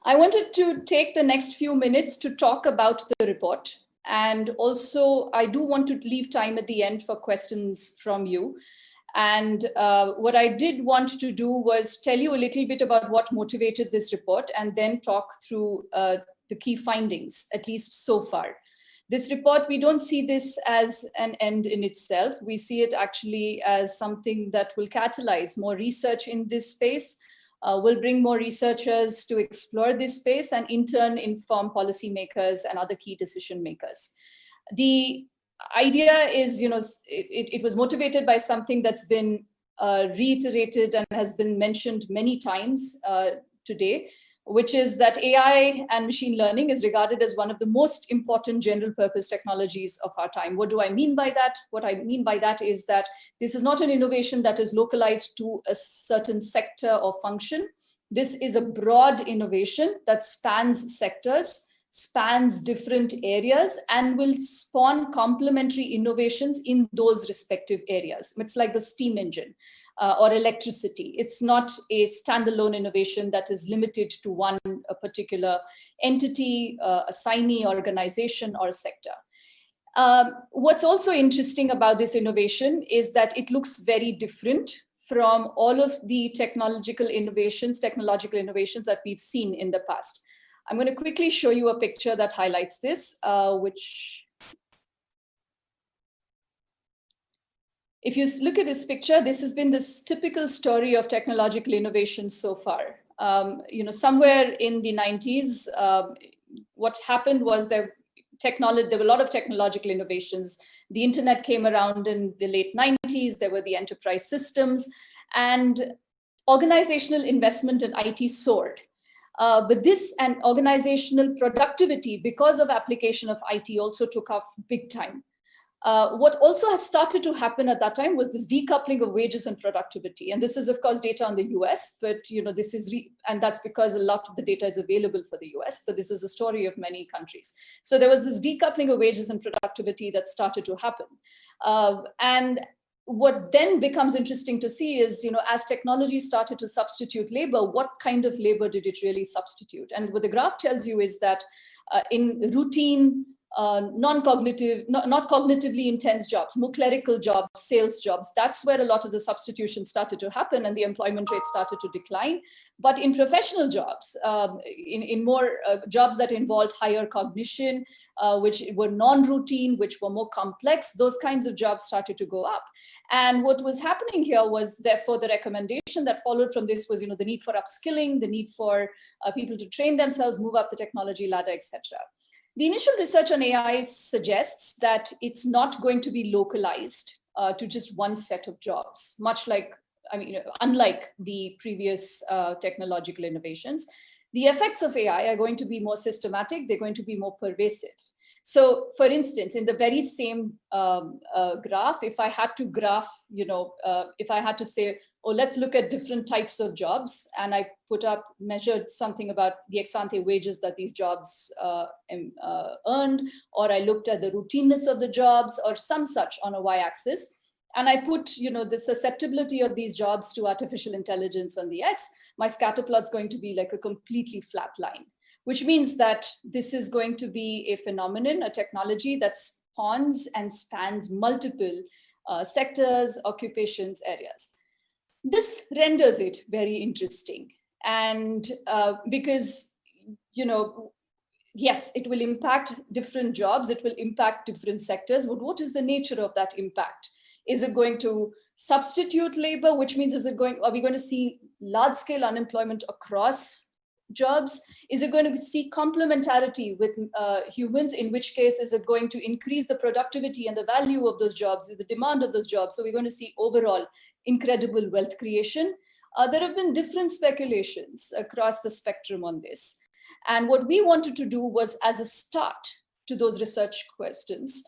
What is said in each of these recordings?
I wanted to take the next few minutes to talk about the report. And also, I do want to leave time at the end for questions from you. And what I did want to do was tell you a little bit about what motivated this report and then talk through the key findings, at least so far. This report, we don't see this as an end in itself. We see it actually as something that will catalyze more research in this space, will bring more researchers to explore this space and in turn inform policymakers and other key decision makers. The idea is, it was motivated by something that's been reiterated and has been mentioned many times today, which is that AI and machine learning is regarded as one of the most important general purpose technologies of our time. What do I mean by that? What I mean by that is that this is not an innovation that is localized to a certain sector or function. This is a broad innovation that spans sectors, spans different areas, and will spawn complementary innovations in those respective areas. It's like the steam engine. Or electricity. It's not a standalone innovation that is limited to one particular entity, assignee, organization, or sector. What's also interesting about this innovation is that it looks very different from all of the technological innovations that we've seen in the past. I'm going to quickly show you a picture that highlights this, If you look at this picture, this has been this typical story of technological innovation so far. Somewhere in the 90s, what happened was there were a lot of technological innovations. The internet came around in the late 90s. There were the enterprise systems, and organizational investment in IT soared. But this and organizational productivity, because of application of IT, also took off big time. What also has started to happen at that time was this decoupling of wages and productivity. And this is, of course, data on the US, but this is, and that's because a lot of the data is available for the US, but this is a story of many countries. So there was this decoupling of wages and productivity that started to happen. And what then becomes interesting to see is, as technology started to substitute labor, what kind of labor did it really substitute? And what the graph tells you is that in routine, not cognitively intense jobs, more clerical jobs, sales jobs, that's where a lot of the substitution started to happen and the employment rate started to decline. But in professional jobs, in more jobs that involved higher cognition, which were non-routine, which were more complex, those kinds of jobs started to go up. And what was happening here was, therefore, the recommendation that followed from this was, the need for upskilling, the need for people to train themselves, move up the technology ladder, etc. The initial research on AI suggests that it's not going to be localized to just one set of jobs, unlike the previous technological innovations. The effects of AI are going to be more systematic, they're going to be more pervasive. So, for instance, in the very same graph, if I had to graph, if I had to say, oh, let's look at different types of jobs, and I measured something about the ex-ante wages that these jobs earned, or I looked at the routineness of the jobs or some such on a y-axis, and I put, the susceptibility of these jobs to artificial intelligence on the x, my scatter plot's going to be like a completely flat line, which means that this is going to be a phenomenon, a technology that spawns and spans multiple sectors, occupations, areas. This renders it very interesting. And because, yes, it will impact different jobs, it will impact different sectors, but what is the nature of that impact? Is it going to substitute labor, which means are we going to see large-scale unemployment across jobs? Is it going to see complementarity with humans, in which case is it going to increase the productivity and the value of those jobs, the demand of those jobs? So we're going to see overall incredible wealth creation. There have been different speculations across the spectrum on this. And what we wanted to do was, as a start to those research questions,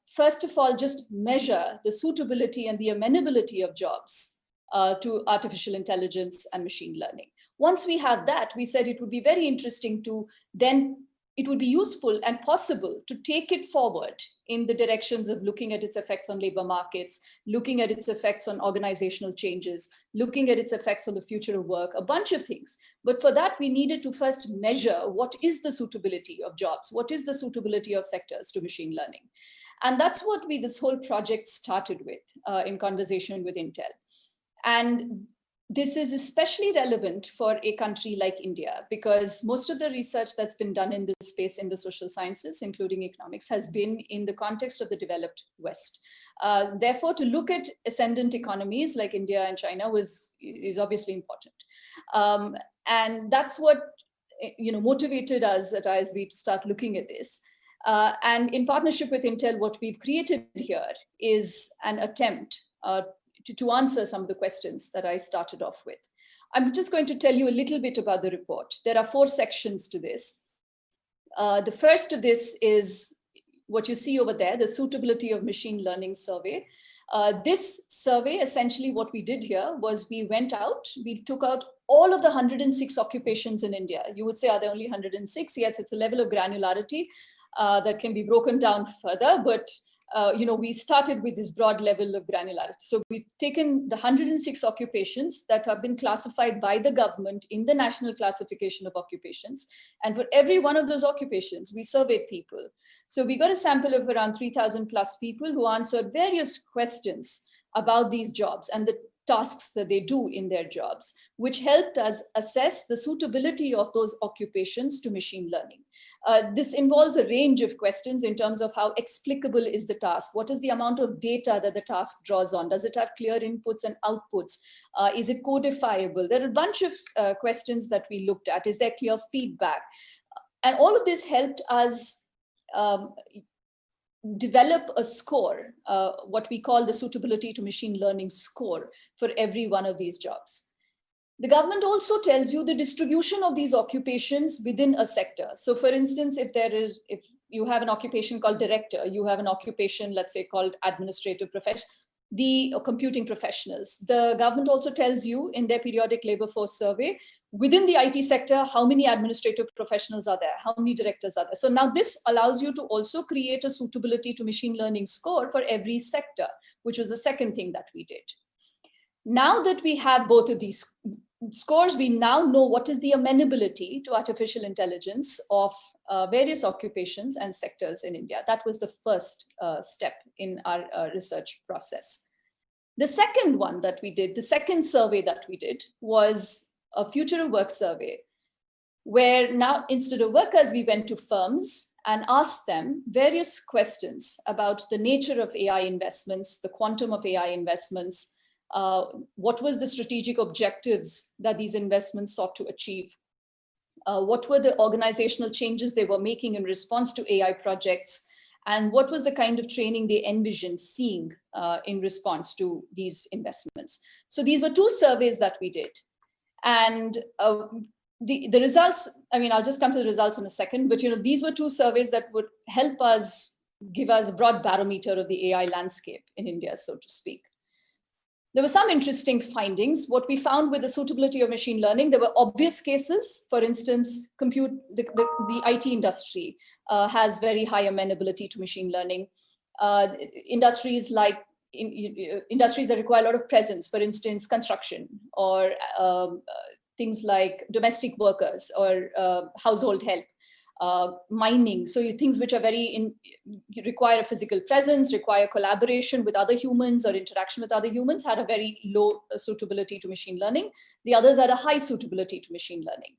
first of all, just measure the suitability and the amenability of jobs to artificial intelligence and machine learning. Once we had that, we said it would be very interesting to then it would be useful and possible to take it forward in the directions of looking at its effects on labor markets, looking at its effects on organizational changes, looking at its effects on the future of work, a bunch of things. But for that, we needed to first measure what is the suitability of jobs, what is the suitability of sectors to machine learning. And that's what this whole project started with in conversation with Intel. And this is especially relevant for a country like India, because most of the research that's been done in this space in the social sciences, including economics, has been in the context of the developed West. Therefore, to look at ascendant economies like India and China is obviously important. And that's what motivated us at ISB to start looking at this. And in partnership with Intel, what we've created here is an attempt to answer some of the questions that I started off with. I'm just going to tell you a little bit about the report. There are 4 sections to this. The first of this is what you see over there, the suitability of machine learning survey. This survey, essentially what we did here was we went out, we took out all of the 106 occupations in India. You would say, are there only 106? Yes, it's a level of granularity that can be broken down further, but we started with this broad level of granularity. So we've taken the 106 occupations that have been classified by the government in the National Classification of Occupations. And for every one of those occupations, we surveyed people. So we got a sample of around 3,000 plus people who answered various questions about these jobs and the tasks that they do in their jobs, which helped us assess the suitability of those occupations to machine learning. This involves a range of questions in terms of how explicable is the task? What is the amount of data that the task draws on? Does it have clear inputs and outputs? Is it codifiable? There are a bunch of questions that we looked at. Is there clear feedback? And all of this helped us develop a score, what we call the suitability to machine learning score for every one of these jobs. The government also tells you the distribution of these occupations within a sector. So for instance, if you have an occupation called director, you have an occupation, let's say, called administrative profession, computing professionals. The government also tells you in their periodic labor force survey, within the IT sector, how many administrative professionals are there? How many directors are there? So now this allows you to also create a suitability to machine learning score for every sector, which was the second thing that we did. Now that we have both of these scores, we now know what is the amenability to artificial intelligence of various occupations and sectors in India. That was the first step in our research process. The second one that we did, the second survey that we did was a future of work survey, where now instead of workers, we went to firms and asked them various questions about the nature of AI investments, the quantum of AI investments, what was the strategic objectives that these investments sought to achieve? What were the organizational changes they were making in response to AI projects? And what was the kind of training they envisioned seeing in response to these investments? So these were 2 surveys that we did. And the results, I mean, I'll just come to the results in a second, but these were 2 surveys that would help us, give us a broad barometer of the AI landscape in India, so to speak. There were some interesting findings. What we found with the suitability of machine learning, there were obvious cases. For instance, the IT industry has very high amenability to machine learning. Industries like industries that require a lot of presence, for instance, construction, or things like domestic workers or household help. Mining, so things which are require a physical presence, require collaboration with other humans or interaction with other humans, had a very low suitability to machine learning. The others had a high suitability to machine learning.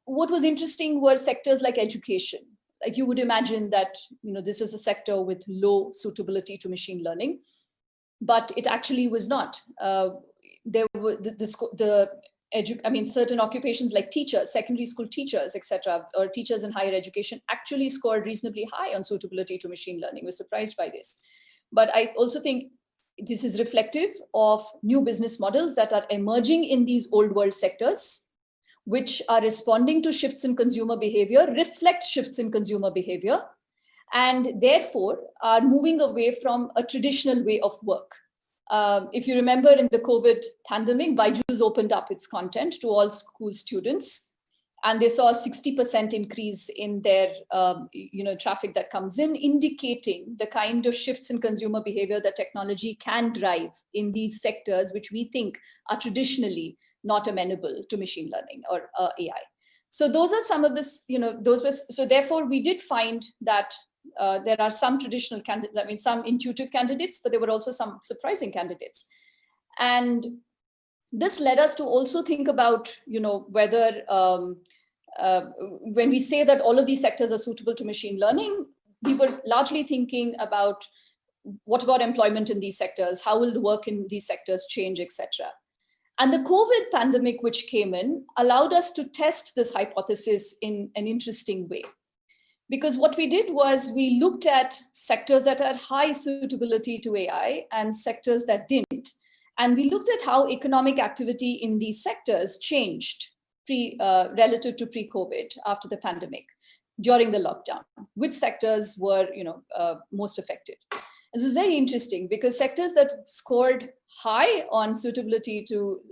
What was interesting were sectors like education. Like you would imagine that this is a sector with low suitability to machine learning, but it actually was not. There were certain occupations like teachers, secondary school teachers, etc., or teachers in higher education actually scored reasonably high on suitability to machine learning. We're surprised by this. But I also think this is reflective of new business models that are emerging in these old world sectors, which are responding to shifts in consumer behavior, reflect shifts in consumer behavior, and therefore are moving away from a traditional way of work. If you remember, in the COVID pandemic, Byju's opened up its content to all school students. And they saw a 60% increase in their traffic that comes in, indicating the kind of shifts in consumer behavior that technology can drive in these sectors, which we think are traditionally not amenable to machine learning or AI. So those are some of this, so therefore we did find that there are some traditional candidates, I mean, some intuitive candidates, but there were also some surprising candidates. And this led us to also think about, whether when we say that all of these sectors are suitable to machine learning, we were largely thinking about what about employment in these sectors? How will the work in these sectors change, etc. And the COVID pandemic, which came in, allowed us to test this hypothesis in an interesting way. Because what we did was we looked at sectors that had high suitability to AI and sectors that didn't. And we looked at how economic activity in these sectors changed relative to pre-COVID, after the pandemic, during the lockdown. Which sectors were most affected? This was very interesting because sectors that scored high on suitability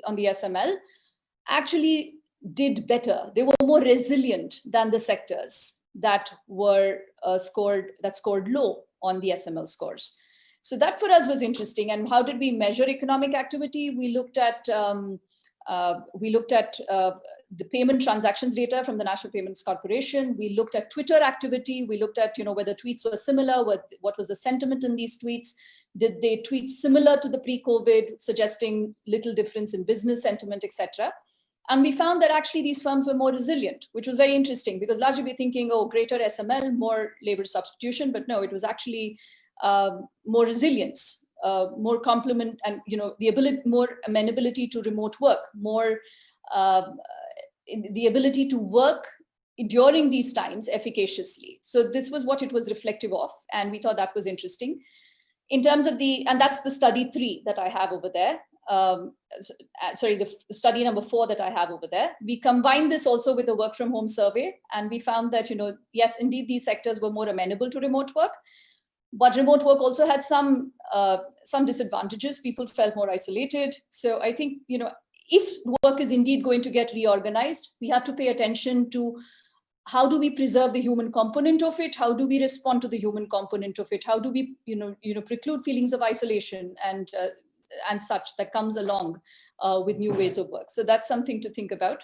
on the SML actually did better. They were more resilient than the sectors that were scored low on the SML scores. So that for us was interesting. And how did we measure economic activity? We looked at the payment transactions data from the National Payments Corporation. We looked at Twitter activity. We looked at whether tweets were similar. What was the sentiment in these tweets? Did they tweet similar to the pre-COVID, suggesting little difference in business sentiment, etc. And we found that actually these firms were more resilient, which was very interesting because largely we're thinking, oh, greater SML, more labor substitution, but no, it was actually more resilience, more complement, and the ability, more amenability to remote work, more the ability to work during these times efficaciously. So this was what it was reflective of, and we thought that was interesting. In terms of and that's the study 3 that I have over there. The study number 4 that I have over there. We combined this also with a work from home survey, and we found that, yes, indeed, these sectors were more amenable to remote work, but remote work also had some disadvantages. People felt more isolated. So I think, if work is indeed going to get reorganized, we have to pay attention to how do we preserve the human component of it? How do we respond to the human component of it? How do we, preclude feelings of isolation and such that comes along with new ways of work? So that's something to think about.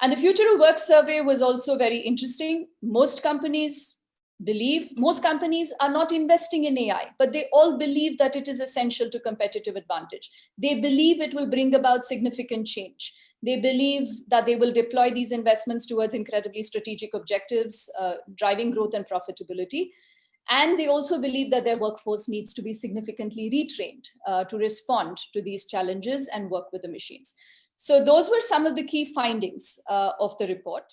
And the Future of Work survey was also very interesting. Most companies are not investing in AI, but they all believe that it is essential to competitive advantage. They believe it will bring about significant change. They believe that they will deploy these investments towards incredibly strategic objectives, driving growth and profitability. And they also believe that their workforce needs to be significantly retrained to respond to these challenges and work with the machines. So those were some of the key findings of the report.